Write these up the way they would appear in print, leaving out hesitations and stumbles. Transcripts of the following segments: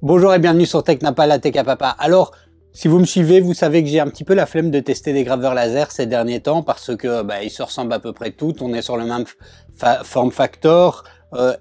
Bonjour et bienvenue sur Technapa, la Tech à Papa. Alors, si vous me suivez, vous savez que j'ai un petit peu la flemme de tester des graveurs laser ces derniers temps parce que ils se ressemblent à peu près toutes. On est sur le même form factor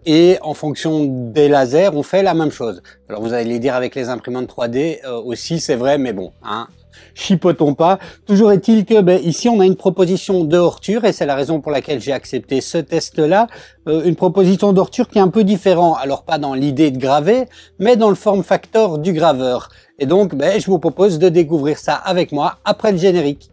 et en fonction des lasers, on fait la même chose. Alors vous allez dire avec les imprimantes 3D aussi, c'est vrai, mais bon, hein, chipotons pas. Toujours est-il que ici on a une proposition de Ortur et c'est la raison pour laquelle j'ai accepté ce test-là. Une proposition d'Ortur qui est un peu différent, alors pas dans l'idée de graver, mais dans le form factor du graveur. Et donc je vous propose de découvrir ça avec moi après le générique.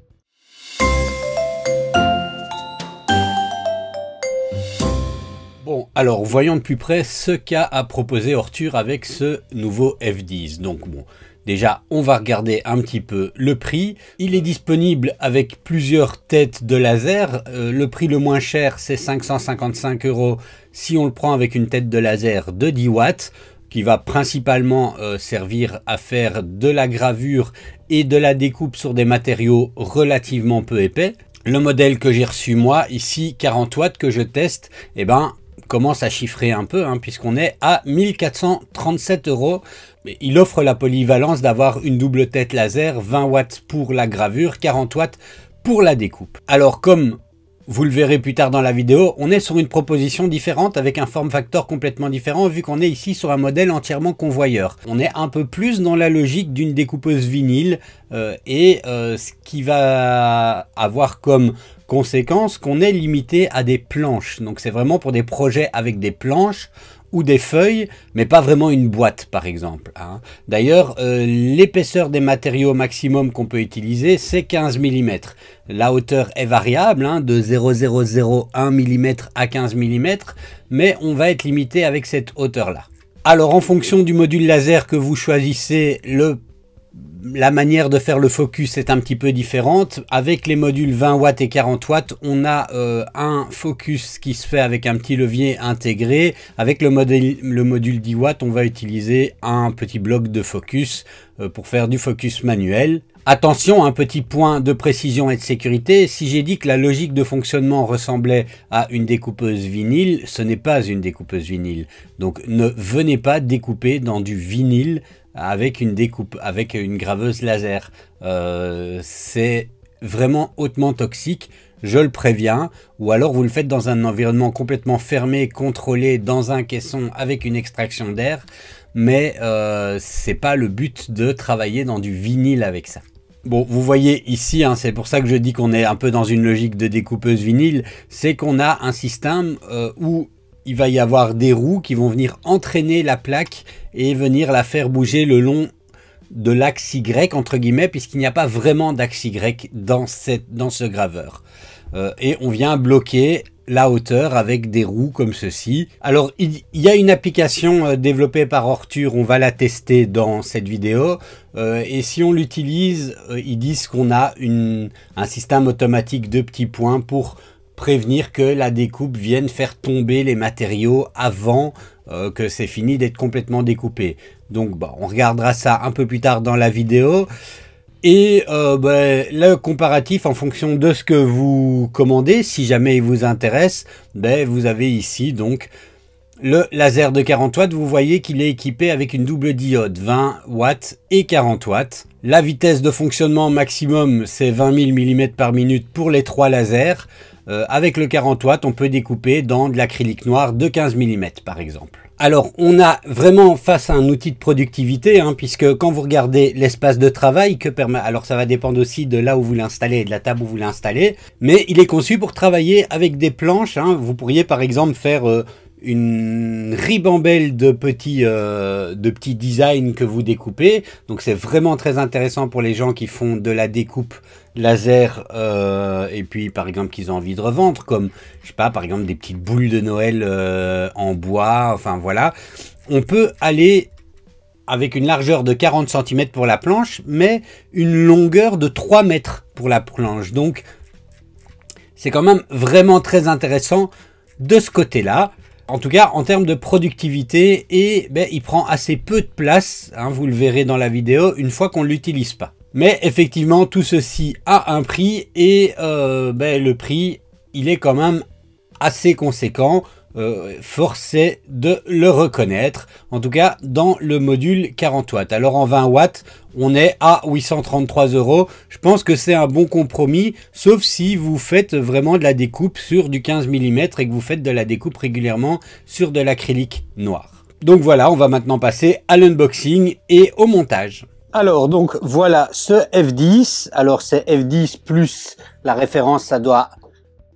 Bon, alors voyons de plus près ce qu'a à proposer Ortur avec ce nouveau F10. Donc bon, déjà on va regarder un petit peu le prix. Il est disponible avec plusieurs têtes de laser. Le prix le moins cher c'est 555 € si on le prend avec une tête de laser de 10 watts qui va principalement servir à faire de la gravure et de la découpe sur des matériaux relativement peu épais. Le modèle que j'ai reçu moi ici 40 watts que je teste, commence à chiffrer un peu puisqu'on est à 1437 €. Il offre la polyvalence d'avoir une double tête laser, 20 watts pour la gravure, 40 watts pour la découpe. Alors comme vous le verrez plus tard dans la vidéo, on est sur une proposition différente avec un form factor complètement différent vu qu'on est ici sur un modèle entièrement convoyeur. On est un peu plus dans la logique d'une découpeuse vinyle ce qui va avoir comme conséquence qu'on est limité à des planches. Donc c'est vraiment pour des projets avec des planches ou des feuilles, mais pas vraiment une boîte par exemple. D'ailleurs, l'épaisseur des matériaux maximum qu'on peut utiliser, c'est 15 mm. La hauteur est variable, de 0,001 mm à 15 mm, mais on va être limité avec cette hauteur-là. Alors en fonction du module laser que vous choisissez, la manière de faire le focus est un petit peu différente. Avec les modules 20 watts et 40 watts, on a un focus qui se fait avec un petit levier intégré. Avec le module 10 watts, on va utiliser un petit bloc de focus pour faire du focus manuel. Attention, un petit point de précision et de sécurité, si j'ai dit que la logique de fonctionnement ressemblait à une découpeuse vinyle, ce n'est pas une découpeuse vinyle. Donc ne venez pas découper dans du vinyle avec une graveuse laser. C'est vraiment hautement toxique, je le préviens. Ou alors vous le faites dans un environnement complètement fermé, contrôlé, dans un caisson avec une extraction d'air. Mais c'est pas le but de travailler dans du vinyle avec ça. Bon, vous voyez ici, c'est pour ça que je dis qu'on est un peu dans une logique de découpeuse vinyle, c'est qu'on a un système où il va y avoir des roues qui vont venir entraîner la plaque et venir la faire bouger le long de l'axe Y, entre guillemets, puisqu'il n'y a pas vraiment d'axe Y dans ce graveur. Et on vient bloquer la hauteur avec des roues comme ceci. Alors il y a une application développée par Ortur, on va la tester dans cette vidéo et si on l'utilise, ils disent qu'on a un système automatique de petits points pour prévenir que la découpe vienne faire tomber les matériaux avant que c'est fini d'être complètement découpé. Donc on regardera ça un peu plus tard dans la vidéo. Et le comparatif en fonction de ce que vous commandez, si jamais il vous intéresse, vous avez ici donc le laser de 40 watts. Vous voyez qu'il est équipé avec une double diode, 20 watts et 40 watts. La vitesse de fonctionnement maximum, c'est 20 000 mm par minute pour les 3 lasers. Avec le 40 watts, on peut découper dans de l'acrylique noir de 15 mm par exemple. Alors, on a vraiment face à un outil de productivité, puisque quand vous regardez l'espace de travail que permet, alors ça va dépendre aussi de là où vous l'installez et de la table où vous l'installez, mais il est conçu pour travailler avec des planches. Vous pourriez par exemple faire une ribambelle de petits designs que vous découpez. Donc c'est vraiment très intéressant pour les gens qui font de la découpe laser et puis par exemple qu'ils ont envie de revendre, comme je sais pas, par exemple des petites boules de Noël en bois. Enfin voilà, on peut aller avec une largeur de 40 cm pour la planche, mais une longueur de 3 mètres pour la planche. Donc c'est quand même vraiment très intéressant de ce côté-là. En tout cas, en termes de productivité, et il prend assez peu de place, vous le verrez dans la vidéo, une fois qu'on ne l'utilise pas. Mais effectivement, tout ceci a un prix, et le prix, il est quand même assez conséquent. force est de le reconnaître, en tout cas dans le module 40 watts. Alors en 20 watts, on est à 833 €. Je pense que c'est un bon compromis, sauf si vous faites vraiment de la découpe sur du 15 mm et que vous faites de la découpe régulièrement sur de l'acrylique noir. Donc voilà, on va maintenant passer à l'unboxing et au montage. Alors donc voilà ce F10, alors c'est F10 plus la référence, ça doit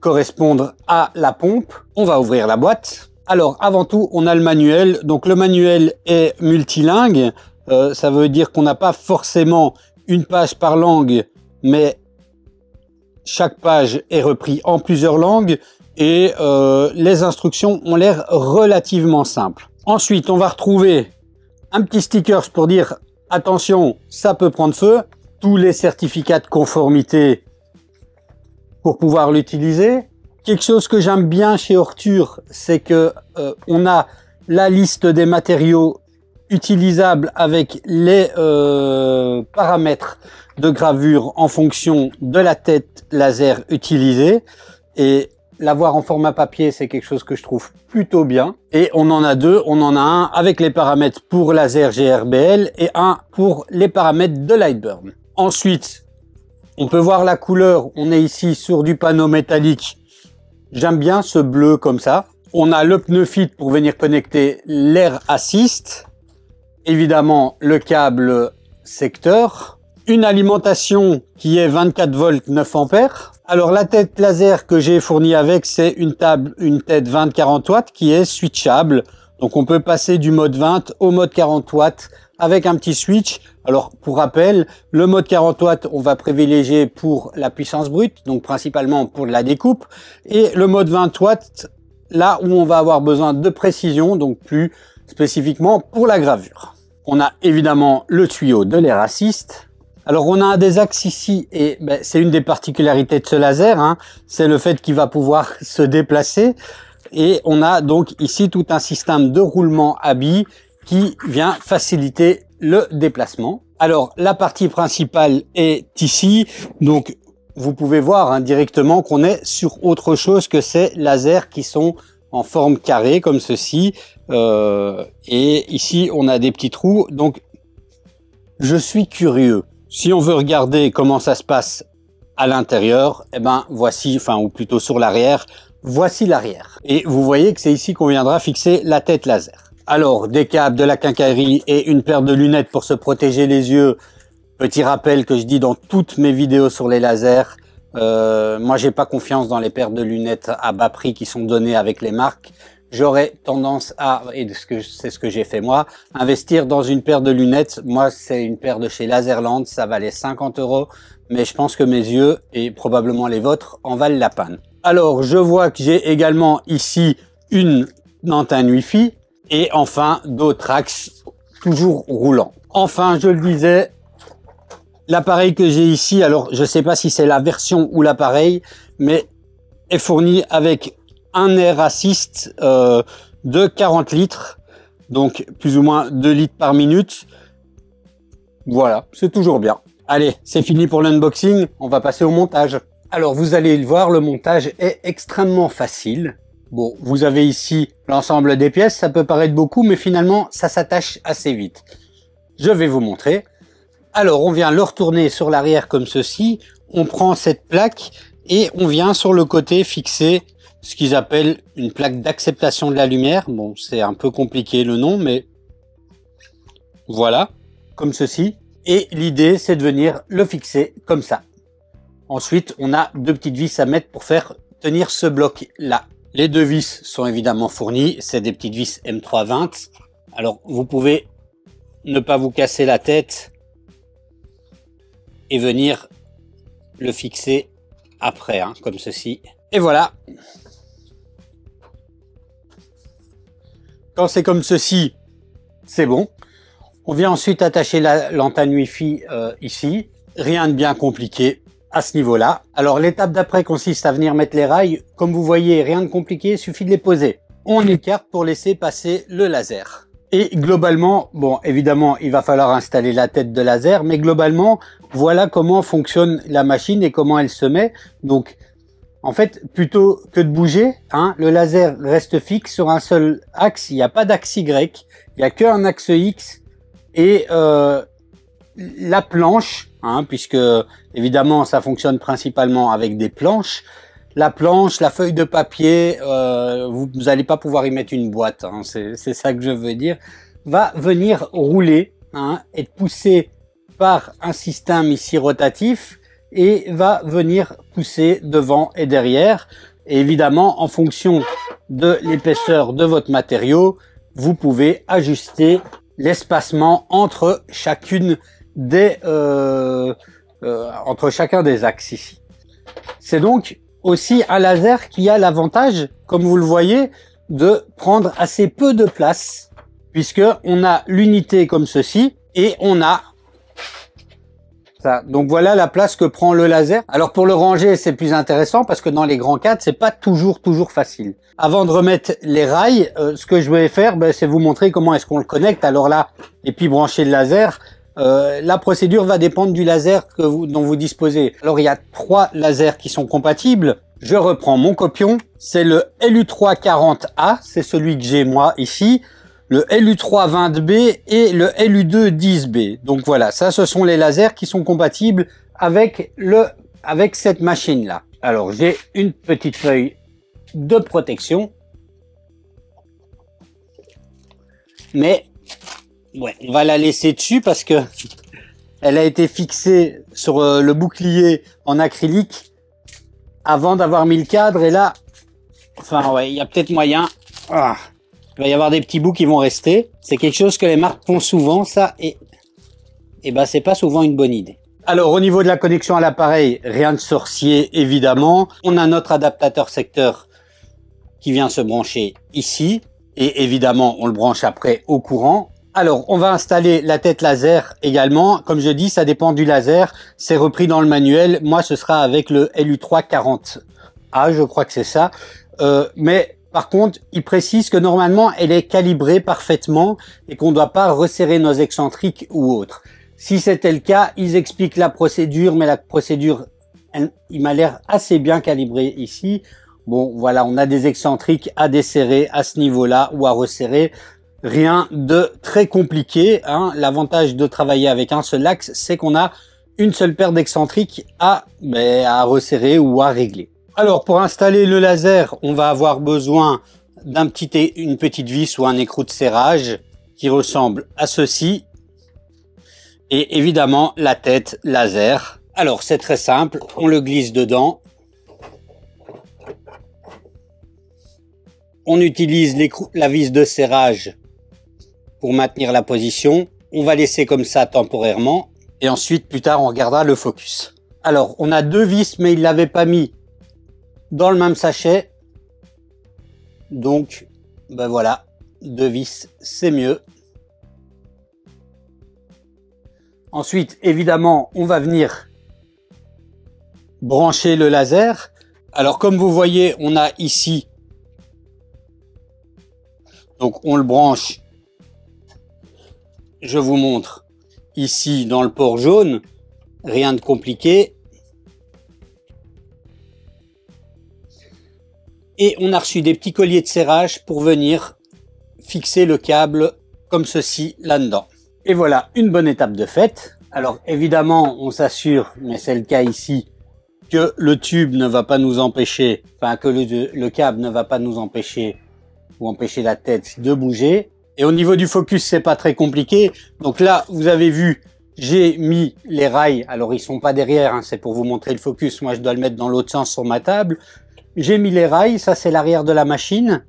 correspondre à la pompe. On va ouvrir la boîte. Alors avant tout on a le manuel, donc le manuel est multilingue, ça veut dire qu'on n'a pas forcément une page par langue, mais chaque page est reprise en plusieurs langues et les instructions ont l'air relativement simples. Ensuite, on va retrouver un petit sticker pour dire attention, ça peut prendre feu. Tous les certificats de conformité pour pouvoir l'utiliser. Quelque chose que j'aime bien chez Ortur, c'est que on a la liste des matériaux utilisables avec les paramètres de gravure en fonction de la tête laser utilisée. Et l'avoir en format papier, c'est quelque chose que je trouve plutôt bien. Et on en a deux. On en a un avec les paramètres pour laser GRBL et un pour les paramètres de Lightburn. Ensuite, on peut voir la couleur. On est ici sur du panneau métallique. J'aime bien ce bleu comme ça. On a le pneu fit pour venir connecter l'air assist. Évidemment, le câble secteur. Une alimentation qui est 24 volts 9 ampères. Alors la tête laser que j'ai fournie avec, c'est une tête 20-40 watts qui est switchable. Donc on peut passer du mode 20 au mode 40 watts avec un petit switch. Alors pour rappel, le mode 40 watts, on va privilégier pour la puissance brute, donc principalement pour la découpe. Et le mode 20 watts, là où on va avoir besoin de précision, donc plus spécifiquement pour la gravure. On a évidemment le tuyau de l'air assist. Alors on a un des axes ici et c'est une des particularités de ce laser, hein, c'est le fait qu'il va pouvoir se déplacer et on a donc ici tout un système de roulement à billes qui vient faciliter le déplacement. Alors la partie principale est ici, donc vous pouvez voir hein, directement qu'on est sur autre chose que ces lasers qui sont en forme carrée comme ceci et ici on a des petits trous, donc je suis curieux. Si on veut regarder comment ça se passe à l'intérieur, eh ben voici, enfin ou plutôt sur l'arrière, voici l'arrière. Et vous voyez que c'est ici qu'on viendra fixer la tête laser. Alors des câbles, de la quincaillerie et une paire de lunettes pour se protéger les yeux. Petit rappel que je dis dans toutes mes vidéos sur les lasers. Moi j'ai pas confiance dans les paires de lunettes à bas prix qui sont données avec les marques. J'aurais tendance à, et c'est ce que j'ai fait moi, investir dans une paire de lunettes. Moi, c'est une paire de chez Laserland, ça valait 50 €, mais je pense que mes yeux, et probablement les vôtres, en valent la peine. Alors, je vois que j'ai également ici une antenne Wi-Fi, et enfin, d'autres axes, toujours roulants. Enfin, je le disais, l'appareil que j'ai ici, alors je ne sais pas si c'est la version ou l'appareil, mais est fourni avec un air assist de 40 litres, donc plus ou moins 2 litres par minute. Voilà, c'est toujours bien. Allez, c'est fini pour l'unboxing, on va passer au montage. Alors vous allez le voir, le montage est extrêmement facile. Bon, vous avez ici l'ensemble des pièces, ça peut paraître beaucoup, mais finalement ça s'attache assez vite. Je vais vous montrer. Alors on vient le retourner sur l'arrière comme ceci, on prend cette plaque et on vient sur le côté fixer ce qu'ils appellent une plaque d'acceptation de la lumière. Bon, c'est un peu compliqué le nom, mais voilà, comme ceci. Et l'idée, c'est de venir le fixer comme ça. Ensuite, on a deux petites vis à mettre pour faire tenir ce bloc-là. Les deux vis sont évidemment fournies. C'est des petites vis M320. Alors, vous pouvez ne pas vous casser la tête et venir le fixer après, hein, comme ceci. Et voilà. Quand c'est comme ceci, c'est bon. On vient ensuite attacher l'antenne Wi-Fi ici. Rien de bien compliqué à ce niveau-là. Alors l'étape d'après consiste à venir mettre les rails. Comme vous voyez, rien de compliqué, il suffit de les poser. On écarte pour laisser passer le laser. Et globalement, bon évidemment, il va falloir installer la tête de laser, mais globalement, voilà comment fonctionne la machine et comment elle se met. Donc En fait, plutôt que de bouger, hein, le laser reste fixe sur un seul axe. Il n'y a pas d'axe Y, il n'y a qu'un axe X. Et la planche, hein, puisque évidemment ça fonctionne principalement avec des planches, la planche, la feuille de papier, vous n'allez pas pouvoir y mettre une boîte, hein, c'est ça que je veux dire, va venir rouler, hein, être poussé par un système ici rotatif et va venir pousser devant et derrière. Et évidemment, en fonction de l'épaisseur de votre matériau, vous pouvez ajuster l'espacement entre chacune des entre chacun des axes ici. C'est donc aussi un laser qui a l'avantage, comme vous le voyez, de prendre assez peu de place, puisque on a l'unité comme ceci et on a ça. Donc voilà la place que prend le laser. Alors pour le ranger, c'est plus intéressant parce que dans les grands cadres, c'est pas toujours facile. Avant de remettre les rails, ce que je vais faire, c'est vous montrer comment est-ce qu'on le connecte. Alors là, et puis brancher le laser. La procédure va dépendre du laser dont vous disposez. Alors il y a 3 lasers qui sont compatibles. Je reprends mon copion. C'est le LU340A, c'est celui que j'ai moi ici. Le LU320B et le LU210B. Donc voilà, ça ce sont les lasers qui sont compatibles avec cette machine là. Alors j'ai une petite feuille de protection. Mais ouais, on va la laisser dessus parce que elle a été fixée sur le bouclier en acrylique avant d'avoir mis le cadre et là, enfin ouais, il y a peut-être moyen. Ah. Il va y avoir des petits bouts qui vont rester. C'est quelque chose que les marques font souvent, ça, et ben c'est pas souvent une bonne idée. Alors au niveau de la connexion à l'appareil, rien de sorcier évidemment. On a notre adaptateur secteur qui vient se brancher ici, et évidemment on le branche après au courant. Alors on va installer la tête laser également. Comme je dis, ça dépend du laser. C'est repris dans le manuel. Moi ce sera avec le LU340A, je crois que c'est ça. Mais par contre, il précise que normalement, elle est calibrée parfaitement et qu'on ne doit pas resserrer nos excentriques ou autres. Si c'était le cas, ils expliquent la procédure, mais la procédure, il m'a l'air assez bien calibré ici. Bon, voilà, on a des excentriques à desserrer à ce niveau-là ou à resserrer. Rien de très compliqué, hein. L'avantage de travailler avec un seul axe, c'est qu'on a une seule paire d'excentriques à resserrer ou à régler. Alors, pour installer le laser, on va avoir besoin d'une petite vis ou un écrou de serrage qui ressemble à ceci. Et évidemment, la tête laser. Alors, c'est très simple. On le glisse dedans. On utilise la vis de serrage pour maintenir la position. On va laisser comme ça temporairement. Et ensuite, plus tard, on regardera le focus. Alors, on a 2 vis, mais il ne l'avait pas mis dans le même sachet, donc ben voilà, 2 vis c'est mieux. Ensuite évidemment on va venir brancher le laser. Alors comme vous voyez, on a ici, donc on le branche, je vous montre ici dans le port jaune, rien de compliqué. Et on a reçu des petits colliers de serrage pour venir fixer le câble comme ceci là-dedans. Et voilà, une bonne étape de faite. Alors évidemment, on s'assure, mais c'est le cas ici, que le tube ne va pas nous empêcher, enfin que le câble ne va pas nous empêcher ou empêcher la tête de bouger. Et au niveau du focus, c'est pas très compliqué. Donc là, vous avez vu, j'ai mis les rails. Alors ils sont pas derrière, hein, c'est pour vous montrer le focus. Moi, je dois le mettre dans l'autre sens sur ma table. J'ai mis les rails, ça c'est l'arrière de la machine.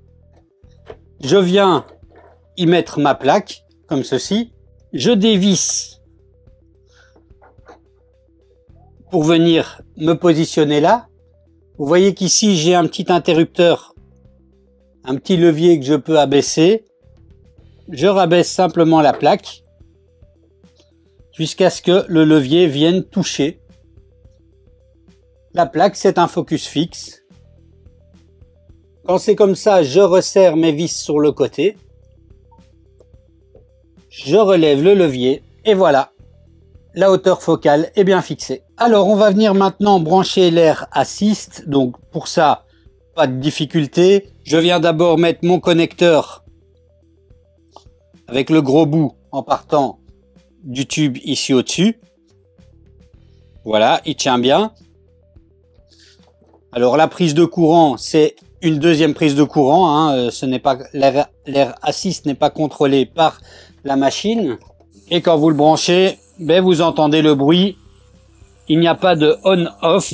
Je viens y mettre ma plaque, comme ceci. Je dévisse pour venir me positionner là. Vous voyez qu'ici j'ai un petit interrupteur, un petit levier que je peux abaisser. Je rabaisse simplement la plaque jusqu'à ce que le levier vienne toucher. La plaque, c'est un focus fixe. Quand c'est comme ça, je resserre mes vis sur le côté. Je relève le levier et voilà. la hauteur focale est bien fixée. Alors on va venir maintenant brancher l'air assist. Donc pour ça, pas de difficulté. Je viens d'abord mettre mon connecteur avec le gros bout en partant du tube ici au-dessus. Voilà, il tient bien. Alors la prise de courant, c'est une deuxième prise de courant. Hein. Ce n'est pas l'air assist n'est pas contrôlé par la machine. Et quand vous le branchez, ben vous entendez le bruit. Il n'y a pas de on-off.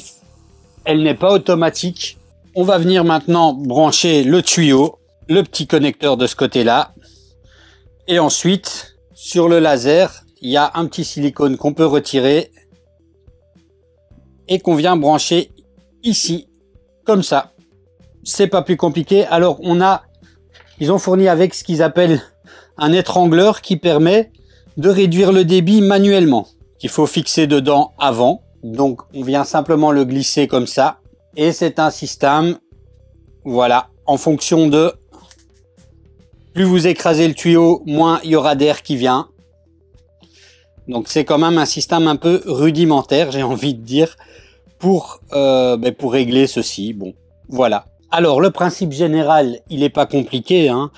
Elle n'est pas automatique. On va venir maintenant brancher le tuyau, le petit connecteur de ce côté-là. Et ensuite, sur le laser, il y a un petit silicone qu'on peut retirer et qu'on vient brancher ici, comme ça. C'est pas plus compliqué. Alors ils ont fourni avec ce qu'ils appellent un étrangleur qui permet de réduire le débit manuellement. Il faut fixer dedans avant. Donc on vient simplement le glisser comme ça. Et c'est un système, voilà, en fonction de plus vous écrasez le tuyau, moins il y aura d'air qui vient. Donc c'est quand même un système un peu rudimentaire, j'ai envie de dire, pour régler ceci. Bon, voilà. Alors le principe général, il n'est pas compliqué, hein.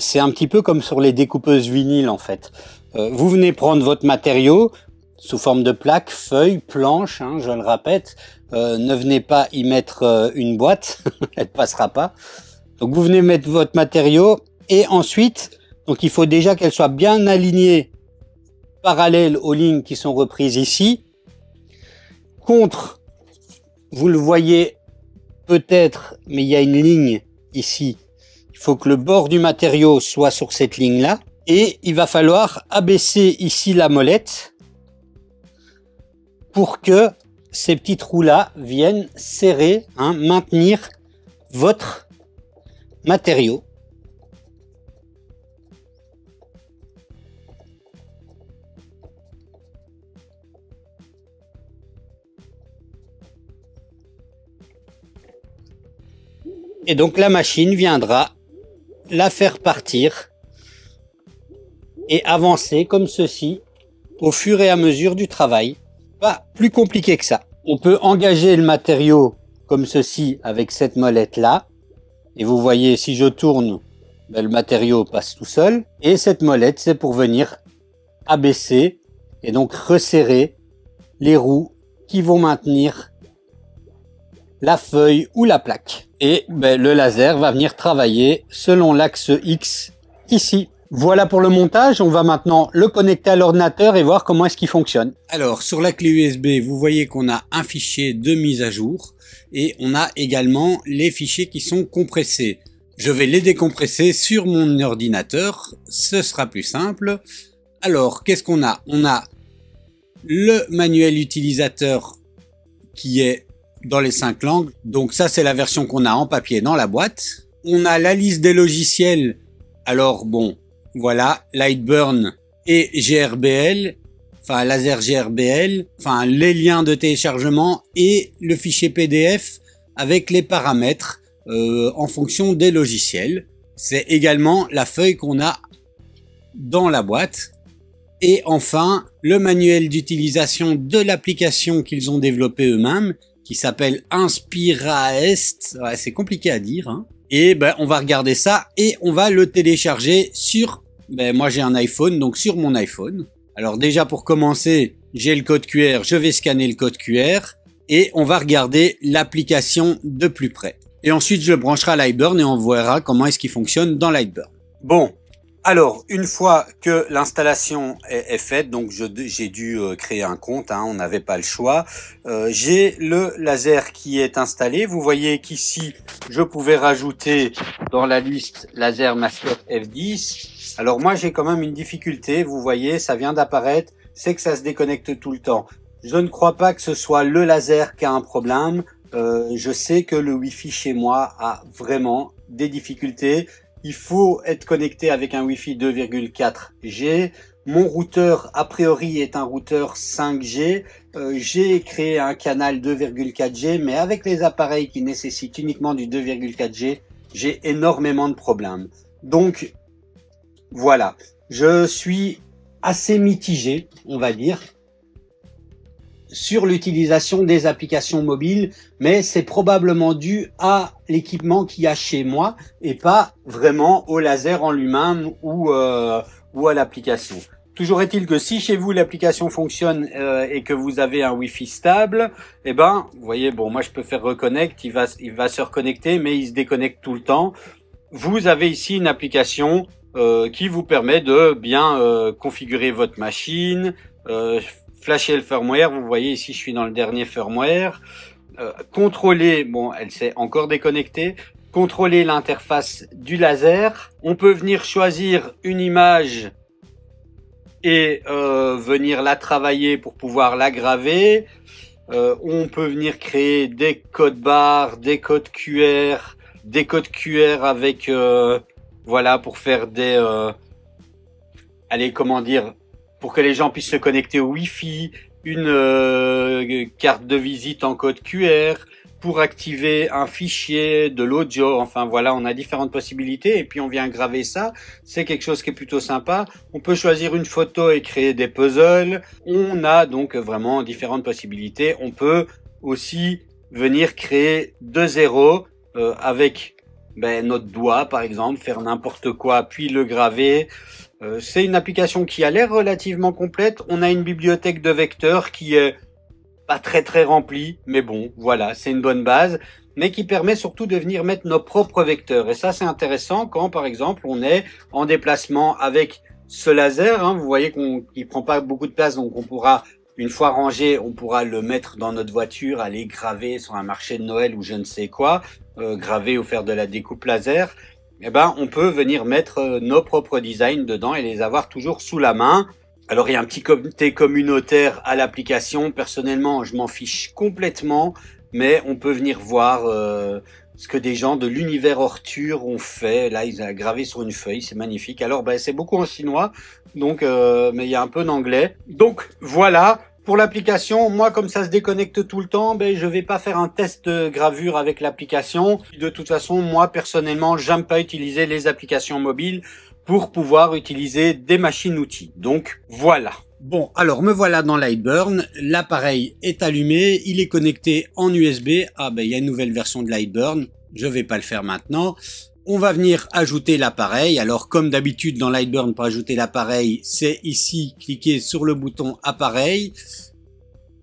C'est un petit peu comme sur les découpeuses vinyles en fait. Vous venez prendre votre matériau sous forme de plaque, feuille, planche, hein, je le répète. Ne venez pas y mettre une boîte, elle passera pas. Donc vous venez mettre votre matériau et ensuite, donc il faut déjà qu'elle soit bien alignée parallèle aux lignes qui sont reprises ici. Contre, vous le voyez peut-être, mais il y a une ligne ici. Il faut que le bord du matériau soit sur cette ligne-là. Et il va falloir abaisser ici la molette pour que ces petits trous-là viennent serrer, hein, maintenir votre matériau. Et donc la machine viendra la faire partir et avancer comme ceci au fur et à mesure du travail. Pas plus compliqué que ça. On peut engager le matériau comme ceci avec cette molette là. Et vous voyez, si je tourne, ben, le matériau passe tout seul. Et cette molette, c'est pour venir abaisser et donc resserrer les roues qui vont maintenir la feuille ou la plaque. Et ben, le laser va venir travailler selon l'axe X ici. Voilà pour le montage. On va maintenant le connecter à l'ordinateur et voir comment est-ce qu'il fonctionne. Alors sur la clé USB, vous voyez qu'on a un fichier de mise à jour et on a également les fichiers qui sont compressés. Je vais les décompresser sur mon ordinateur, ce sera plus simple. Alors qu'est-ce qu'on a? On a le manuel utilisateur qui est dans les 5 langues. Donc ça c'est la version qu'on a en papier dans la boîte. On a la liste des logiciels. Alors bon, voilà, Lightburn et GRBL, enfin laser GRBL, enfin les liens de téléchargement et le fichier PDF avec les paramètres en fonction des logiciels. C'est également la feuille qu'on a dans la boîte. Et enfin, le manuel d'utilisation de l'application qu'ils ont développée eux-mêmes, qui s'appelle Inspiraest. Ouais, c'est compliqué à dire, hein. Et ben, on va regarder ça et on va le télécharger sur, ben, moi j'ai un iPhone, donc sur mon iPhone. Alors déjà pour commencer, j'ai le code QR, je vais scanner le code QR et on va regarder l'application de plus près. Et ensuite je le brancherai à Lightburn et on verra comment est-ce qu'il fonctionne dans Lightburn. Bon, alors une fois que l'installation est faite, donc j'ai dû créer un compte, hein, on n'avait pas le choix. J'ai le laser qui est installé. Vous voyez qu'ici je pouvais rajouter dans la liste laser mascotte F10. Alors moi j'ai quand même une difficulté, vous voyez ça vient d'apparaître, c'est que ça se déconnecte tout le temps. Je ne crois pas que ce soit le laser qui a un problème. Je sais que le Wi-Fi chez moi a vraiment des difficultés. Il faut être connecté avec un Wi-Fi 2,4G. Mon routeur, a priori, est un routeur 5G. J'ai créé un canal 2,4G, mais avec les appareils qui nécessitent uniquement du 2,4G, j'ai énormément de problèmes. Donc, voilà. Je suis assez mitigé, on va dire. sur l'utilisation des applications mobiles, mais c'est probablement dû à l'équipement qu'il y a chez moi et pas vraiment au laser en lui-même ou à l'application. Toujours est-il que si chez vous l'application fonctionne et que vous avez un Wi-Fi stable, eh ben, vous voyez, bon, moi je peux faire reconnect, il va se reconnecter, mais il se déconnecte tout le temps. Vous avez ici une application qui vous permet de bien configurer votre machine, flasher le firmware. Vous voyez ici, je suis dans le dernier firmware. Contrôler, bon, elle s'est encore déconnectée. Contrôler l'interface du laser. On peut venir choisir une image et venir la travailler pour pouvoir la graver. On peut venir créer des codes barres, des codes QR avec voilà, pour faire des allez, comment dire, pour que les gens puissent se connecter au Wi-Fi, une carte de visite en code QR, pour activer un fichier, de l'audio, enfin voilà, on a différentes possibilités et puis on vient graver ça. C'est quelque chose qui est plutôt sympa. On peut choisir une photo et créer des puzzles. On a donc vraiment différentes possibilités. On peut aussi venir créer de zéro avec notre doigt par exemple, faire n'importe quoi puis le graver. C'est une application qui a l'air relativement complète. On a une bibliothèque de vecteurs qui est pas très remplie, mais bon, voilà, c'est une bonne base, mais qui permet surtout de venir mettre nos propres vecteurs. Et ça, c'est intéressant quand, par exemple, on est en déplacement avec ce laser. Hein, vous voyez qu'il prend pas beaucoup de place, donc on pourra, une fois rangé, on pourra le mettre dans notre voiture, aller graver sur un marché de Noël ou je ne sais quoi, graver ou faire de la découpe laser. Eh ben, on peut venir mettre nos propres designs dedans et les avoir toujours sous la main. Alors, il y a un petit comité communautaire à l'application. Personnellement, je m'en fiche complètement, mais on peut venir voir ce que des gens de l'univers Orture ont fait. Là, ils ont gravé sur une feuille, c'est magnifique. Alors, c'est beaucoup en chinois, donc mais il y a un peu d'anglais. Donc, voilà. Pour l'application, moi, comme ça se déconnecte tout le temps, je vais pas faire un test de gravure avec l'application. De toute façon, moi, personnellement, j'aime pas utiliser les applications mobiles pour pouvoir utiliser des machines-outils. Donc, voilà. Bon, alors me voilà dans Lightburn. L'appareil est allumé, il est connecté en USB. Ah, il y a une nouvelle version de Lightburn. Je vais pas le faire maintenant. On va venir ajouter l'appareil. Alors, comme d'habitude dans Lightburn, pour ajouter l'appareil, c'est ici, cliquer sur le bouton appareil.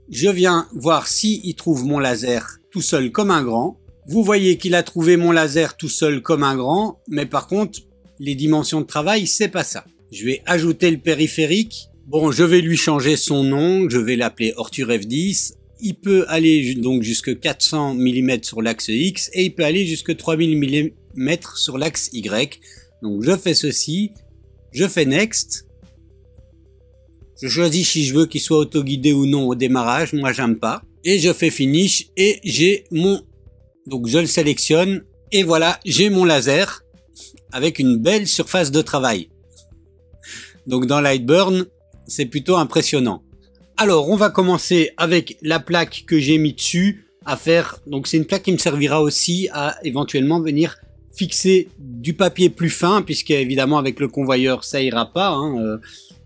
Je viens voir si il trouve mon laser tout seul comme un grand. Vous voyez qu'il a trouvé mon laser tout seul comme un grand, mais par contre, les dimensions de travail, c'est pas ça. Je vais ajouter le périphérique. Bon, je vais lui changer son nom. Je vais l'appeler Orture F10. Il peut aller donc jusque 400 mm sur l'axe X et il peut aller jusque 3000 mm sur l'axe Y. Donc, je fais ceci. Je fais Next. Je choisis si je veux qu'il soit auto-guidé ou non au démarrage. Moi, j'aime pas. Et je fais Finish et j'ai mon... Donc, je le sélectionne et voilà, j'ai mon laser avec une belle surface de travail. Donc dans Lightburn, c'est plutôt impressionnant. Alors on va commencer avec la plaque que j'ai mis dessus à faire. Donc c'est une plaque qui me servira aussi à éventuellement venir fixer du papier plus fin, puisque évidemment avec le convoyeur ça ira pas. Hein.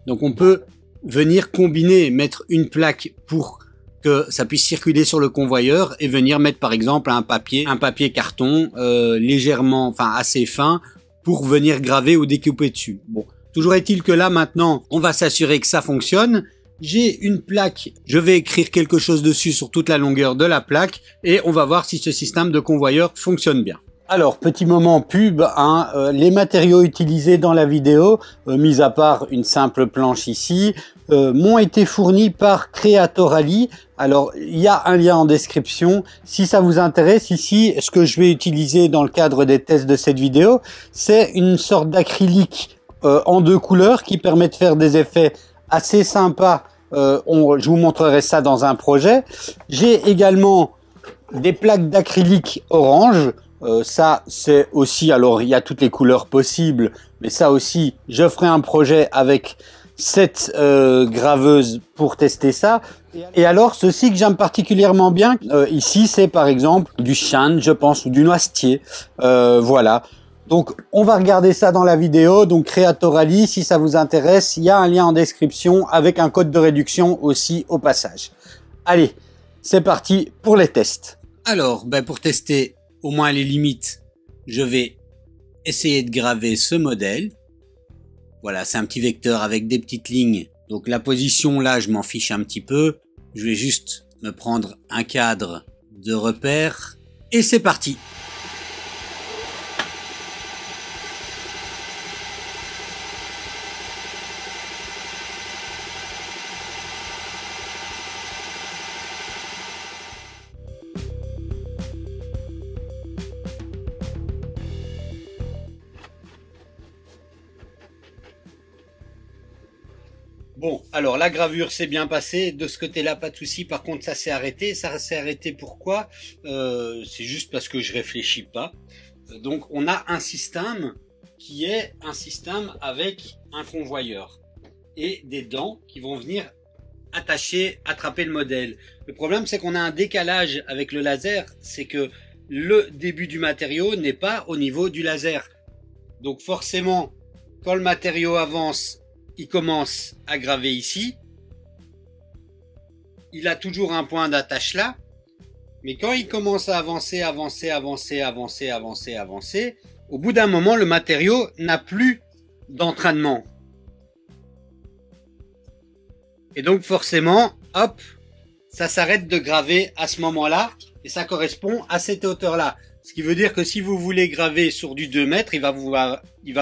Donc on peut venir combiner, mettre une plaque pour que ça puisse circuler sur le convoyeur et venir mettre par exemple un papier carton légèrement, enfin assez fin, pour venir graver ou découper dessus. Bon, toujours est-il que là maintenant, on va s'assurer que ça fonctionne. J'ai une plaque, je vais écrire quelque chose dessus sur toute la longueur de la plaque et on va voir si ce système de convoyeur fonctionne bien. Alors, petit moment pub, les matériaux utilisés dans la vidéo, mis à part une simple planche ici, m'ont été fournis par Creatorally. Alors, il y a un lien en description. Si ça vous intéresse, ici, ce que je vais utiliser dans le cadre des tests de cette vidéo, c'est une sorte d'acrylique en 2 couleurs qui permet de faire des effets assez sympas. Je vous montrerai ça dans un projet. J'ai également des plaques d'acrylique orange. Ça, c'est aussi, alors il y a toutes les couleurs possibles, mais ça aussi, je ferai un projet avec cette graveuse pour tester ça. Et alors, ceci que j'aime particulièrement bien, ici, c'est par exemple du chêne, je pense, ou du noisetier. Voilà. Donc, on va regarder ça dans la vidéo. Donc, Creatorally, si ça vous intéresse, il y a un lien en description avec un code de réduction aussi au passage. Allez, c'est parti pour les tests. Alors, pour tester au moins les limites, je vais essayer de graver ce modèle. Voilà, c'est un petit vecteur avec des petites lignes. Donc la position là, je m'en fiche un petit peu. Je vais juste me prendre un cadre de repère. Et c'est parti! Bon, alors la gravure s'est bien passée, de ce côté-là pas de souci. Par contre ça s'est arrêté. Ça s'est arrêté pourquoi? C'est juste parce que je réfléchis pas. Donc on a un système qui est un système avec un convoyeur et des dents qui vont venir attraper le modèle. Le problème c'est qu'on a un décalage avec le laser, c'est que le début du matériau n'est pas au niveau du laser. Donc forcément, quand le matériau avance, il commence à graver ici. Il a toujours un point d'attache là. Mais quand il commence à avancer, au bout d'un moment, le matériau n'a plus d'entraînement. Et donc forcément, hop, ça s'arrête de graver à ce moment-là. Et ça correspond à cette hauteur-là. Ce qui veut dire que si vous voulez graver sur du 2 mètres, il va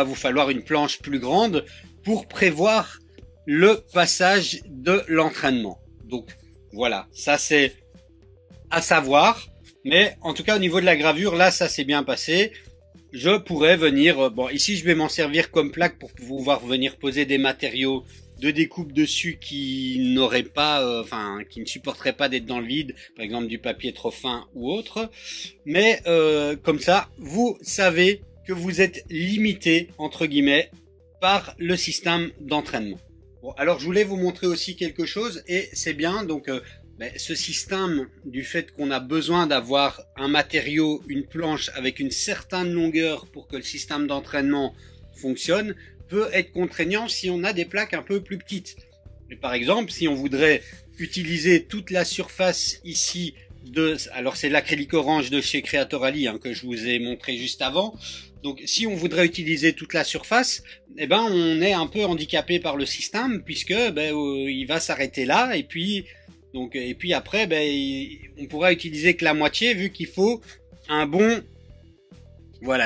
vous falloir une planche plus grande pour prévoir le passage de l'entraînement. Donc voilà, ça c'est à savoir. Mais en tout cas au niveau de la gravure, là ça s'est bien passé. Je pourrais venir, bon ici je vais m'en servir comme plaque pour pouvoir venir poser des matériaux de découpe dessus qui n'auraient pas, qui ne supporteraient pas d'être dans le vide, par exemple du papier trop fin ou autre. Mais comme ça, vous savez que vous êtes limité entre guillemets par le système d'entraînement. Bon, alors je voulais vous montrer aussi quelque chose et c'est bien donc ce système du fait qu'on a besoin d'avoir un matériau, une planche avec une certaine longueur pour que le système d'entraînement fonctionne peut être contraignant si on a des plaques un peu plus petites. Et par exemple, si on voudrait utiliser toute la surface ici alors c'est l'acrylique orange de chez Creatorally que je vous ai montré juste avant. Donc si on voudrait utiliser toute la surface, on est un peu handicapé par le système puisque il va s'arrêter là et puis après on pourra utiliser que la moitié vu qu'il faut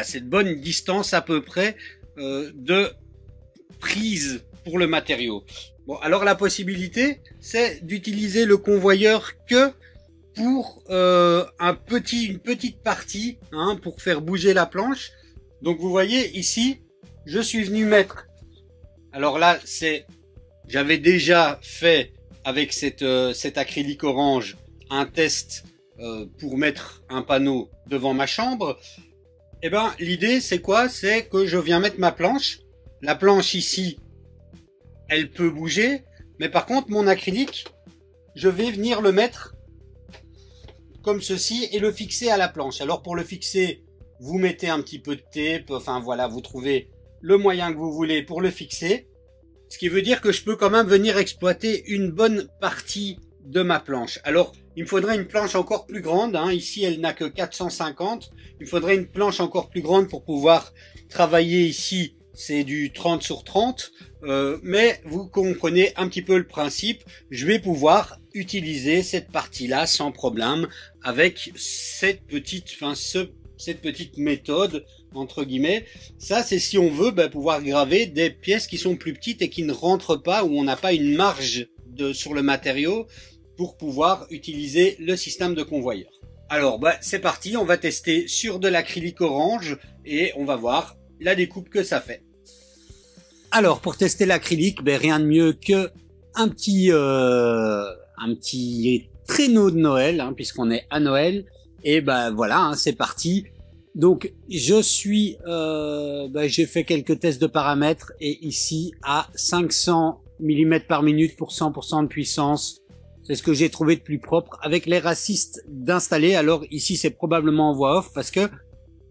cette bonne distance à peu près de prise pour le matériau. Bon, alors la possibilité, c'est d'utiliser le convoyeur que pour une petite partie, pour faire bouger la planche. Donc vous voyez ici, je suis venu mettre. Alors là, j'avais déjà fait avec cet acrylique orange un test pour mettre un panneau devant ma chambre. L'idée c'est quoi? C'est que je viens mettre ma planche. La planche ici, elle peut bouger, mais par contre mon acrylique, je vais venir le mettre comme ceci et le fixer à la planche. Alors pour le fixer, vous mettez un petit peu de tape, vous trouvez le moyen que vous voulez pour le fixer. Ce qui veut dire que je peux quand même venir exploiter une bonne partie de ma planche. Alors il me faudrait une planche encore plus grande, ici elle n'a que 450, il me faudrait une planche encore plus grande pour pouvoir travailler ici. C'est du 30 sur 30, mais vous comprenez un petit peu le principe. Je vais pouvoir utiliser cette partie-là sans problème avec cette petite méthode, entre guillemets. Ça, c'est si on veut pouvoir graver des pièces qui sont plus petites et qui ne rentrent pas, où on n'a pas une marge sur le matériau pour pouvoir utiliser le système de convoyeur. Alors, c'est parti, on va tester sur de l'acrylique orange et on va voir la découpe que ça fait. Alors pour tester l'acrylique, rien de mieux que un petit traîneau de Noël, puisqu'on est à Noël. Et voilà, c'est parti. Donc j'ai fait quelques tests de paramètres et ici à 500 mm par minute pour 100% de puissance, c'est ce que j'ai trouvé de plus propre avec l'air assist d'installer. Alors ici c'est probablement en voix off parce que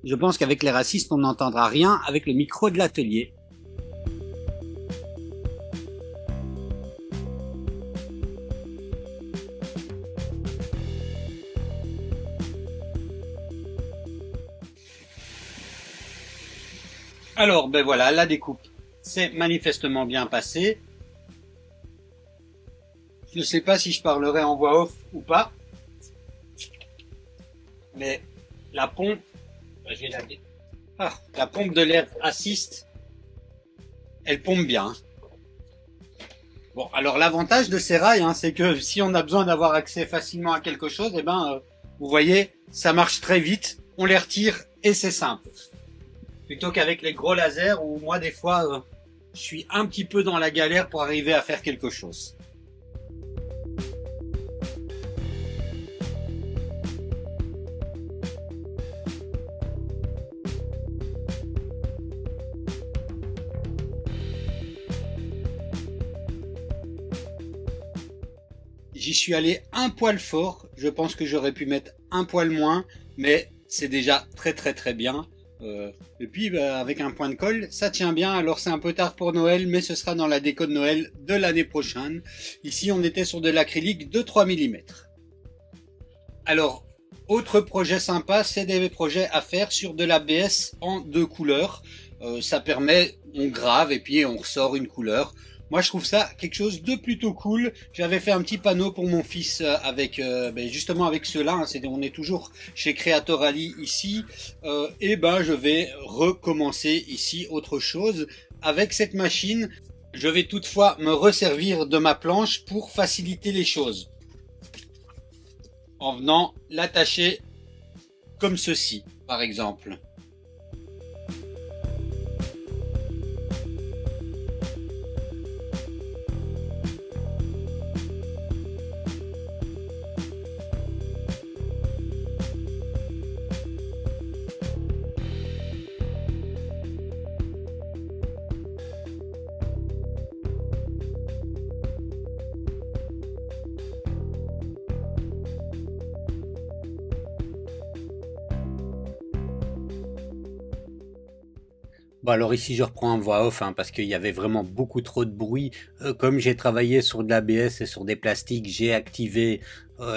je pense qu'avec l'air assist on n'entendra rien avec le micro de l'atelier. Alors, ben voilà, la découpe s'est manifestement bien passée. Je ne sais pas si je parlerai en voix off ou pas, mais la pompe, je vais la pompe de l'air assist, elle pompe bien. Bon, alors l'avantage de ces rails, c'est que si on a besoin d'avoir accès facilement à quelque chose, vous voyez, ça marche très vite, on les retire et c'est simple. Plutôt qu'avec les gros lasers où moi des fois, je suis un petit peu dans la galère pour arriver à faire quelque chose. J'y suis allé un poil fort, je pense que j'aurais pu mettre un poil moins, mais c'est déjà très bien. Et puis avec un point de colle, ça tient bien. Alors c'est un peu tard pour Noël, mais ce sera dans la déco de Noël de l'année prochaine. Ici on était sur de l'acrylique de 3 mm. Alors, autre projet sympa, c'est des projets à faire sur de l'ABS en 2 couleurs. Ça permet, on grave et puis on ressort une couleur. Moi, je trouve ça quelque chose de plutôt cool. J'avais fait un petit panneau pour mon fils avec justement avec ceux-là. On est toujours chez Creatorally ici. Je vais recommencer ici autre chose avec cette machine. Je vais toutefois me resservir de ma planche pour faciliter les choses, en venant l'attacher comme ceci, par exemple. Bon alors ici je reprends en voix off parce qu'il y avait vraiment beaucoup trop de bruit. Comme j'ai travaillé sur de l'ABS et sur des plastiques, j'ai activé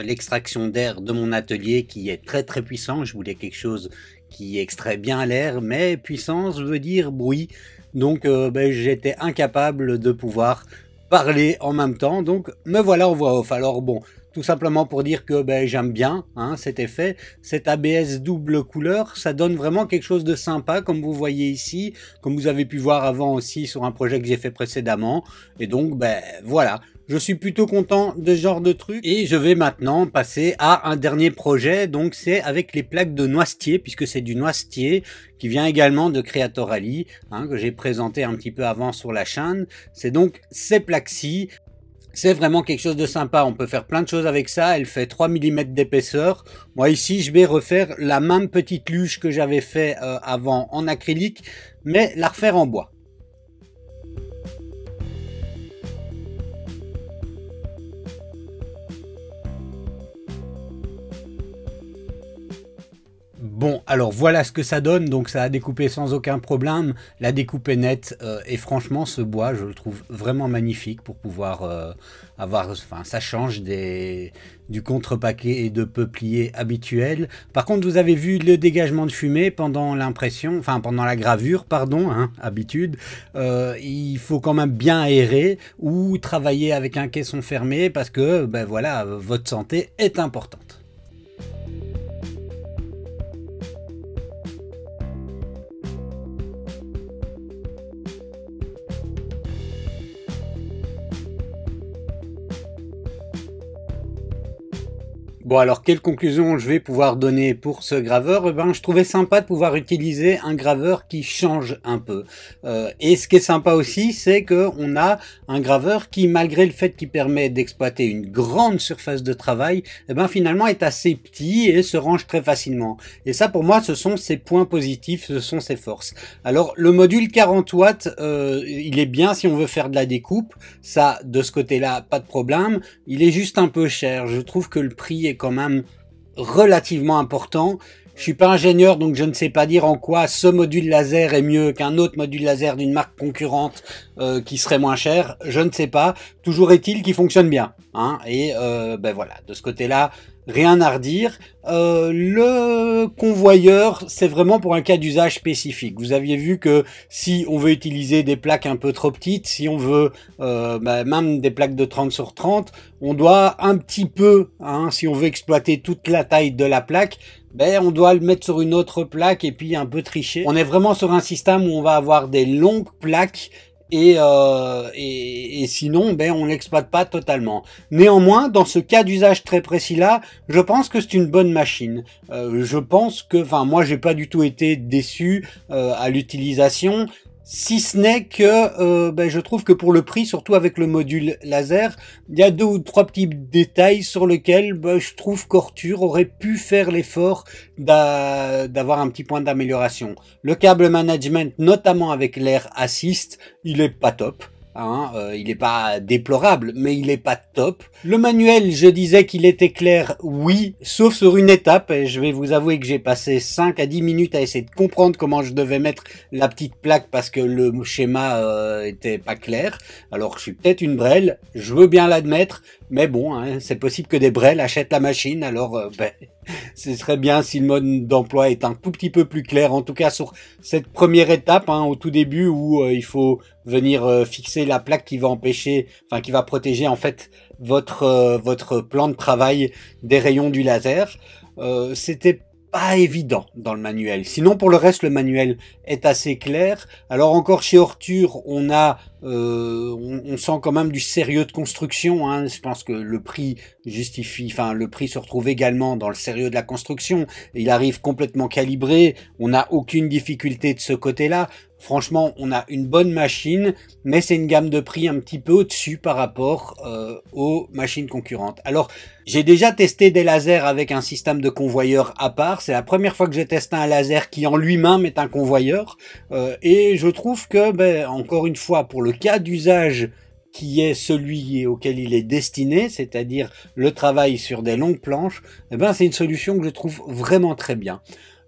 l'extraction d'air de mon atelier qui est très puissant. Je voulais quelque chose qui extrait bien l'air, mais puissance veut dire bruit. Donc j'étais incapable de pouvoir parler en même temps. Donc me voilà en voix off. Alors bon, tout simplement pour dire que j'aime bien cet effet, cet ABS double couleur, ça donne vraiment quelque chose de sympa comme vous voyez ici, comme vous avez pu voir avant aussi sur un projet que j'ai fait précédemment. Et donc voilà, je suis plutôt content de ce genre de truc. Et je vais maintenant passer à un dernier projet, donc c'est avec les plaques de noisetier, puisque c'est du noisetier qui vient également de Creatorally, que j'ai présenté un petit peu avant sur la chaîne. C'est donc ces plaques-ci. C'est vraiment quelque chose de sympa, on peut faire plein de choses avec ça, elle fait 3 mm d'épaisseur. Moi ici je vais refaire la même petite luge que j'avais fait avant en acrylique, mais la refaire en bois. Bon, alors voilà ce que ça donne, donc ça a découpé sans aucun problème, la découpe est nette et franchement ce bois je le trouve vraiment magnifique pour pouvoir avoir, ça change du contrepaquet et de peuplier habituel. Par contre vous avez vu le dégagement de fumée pendant pendant la gravure, pardon, habitude, il faut quand même bien aérer ou travailler avec un caisson fermé parce que voilà, votre santé est importante. Bon alors quelle conclusion je vais pouvoir donner pour ce graveur? Je trouvais sympa de pouvoir utiliser un graveur qui change un peu. Et ce qui est sympa aussi, c'est qu'on a un graveur qui, malgré le fait qu'il permet d'exploiter une grande surface de travail, finalement est assez petit et se range très facilement. Et ça pour moi ce sont ses points positifs, ce sont ses forces. Alors le module 40 watts, il est bien si on veut faire de la découpe, ça de ce côté-là pas de problème. Il est juste un peu cher, je trouve que le prix est quand même relativement important Je suis pas ingénieur, donc je ne sais pas dire en quoi ce module laser est mieux qu'un autre module laser d'une marque concurrente qui serait moins cher. Je ne sais pas. Toujours est-il qu'il fonctionne bien. Hein, et ben voilà, de ce côté-là, rien à redire. Le convoyeur, c'est vraiment pour un cas d'usage spécifique. Vous aviez vu que si on veut utiliser des plaques un peu trop petites, si on veut même des plaques de 30 sur 30, on doit un petit peu, hein, si on veut exploiter toute la taille de la plaque, ben on doit le mettre sur une autre plaque et puis un peu tricher. On est vraiment sur un système où on va avoir des longues plaques et sinon ben on l'exploite pas totalement. Néanmoins, dans ce cas d'usage très précis là, je pense que c'est une bonne machine. Je pense que, enfin moi j'ai pas du tout été déçu à l'utilisation. Si ce n'est que ben, je trouve que pour le prix, surtout avec le module laser, il y a 2 ou 3 petits détails sur lesquels ben, je trouve qu'Ortur aurait pu faire l'effort d'avoir un petit point d'amélioration. Le câble management, notamment avec l'Air Assist, il est pas top. Hein, il est pas déplorable, mais il est pas top. Le manuel, je disais qu'il était clair, oui, sauf sur une étape, et je vais vous avouer que j'ai passé 5 à 10 minutes à essayer de comprendre comment je devais mettre la petite plaque parce que le schéma était pas clair. Alors je suis peut-être une brêle, je veux bien l'admettre, mais bon, hein, c'est possible que des brêles achètent la machine, alors ben, ce serait bien si le mode d'emploi est un tout petit peu plus clair, en tout cas sur cette première étape, hein, au tout début où il faut venir fixer la plaque qui va empêcher, enfin qui va protéger en fait votre plan de travail des rayons du laser. C'était pas évident dans le manuel. Sinon pour le reste le manuel est assez clair. Alors encore chez Ortur on a on sent quand même du sérieux de construction, hein. Je pense que le prix justifie, enfin le prix se retrouve également dans le sérieux de la construction. Il arrive complètement calibré, on n'a aucune difficulté de ce côté-là. Franchement, on a une bonne machine, mais c'est une gamme de prix un petit peu au-dessus par rapport aux machines concurrentes. Alors, j'ai déjà testé des lasers avec un système de convoyeur à part. C'est la première fois que j'ai testé un laser qui en lui-même est un convoyeur. Et je trouve que, ben, encore une fois, pour le cas d'usage qui est celui auquel il est destiné, c'est-à-dire le travail sur des longues planches, eh ben, c'est une solution que je trouve vraiment très bien.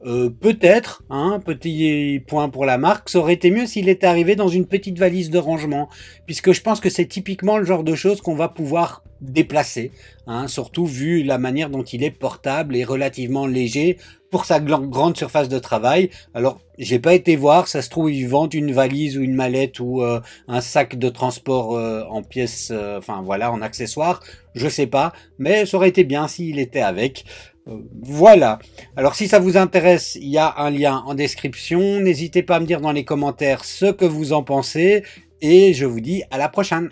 Peut-être, hein, petit point pour la marque, ça aurait été mieux s'il était arrivé dans une petite valise de rangement, puisque je pense que c'est typiquement le genre de choses qu'on va pouvoir déplacer, hein, surtout vu la manière dont il est portable et relativement léger pour sa grande surface de travail. Alors, j'ai pas été voir, ça se trouve ils vendent une valise ou une mallette ou un sac de transport en pièces, enfin voilà, en accessoires, je sais pas, mais ça aurait été bien s'il était avec. Voilà. Alors si ça vous intéresse, il y a un lien en description. N'hésitez pas à me dire dans les commentaires ce que vous en pensez. Et je vous dis à la prochaine.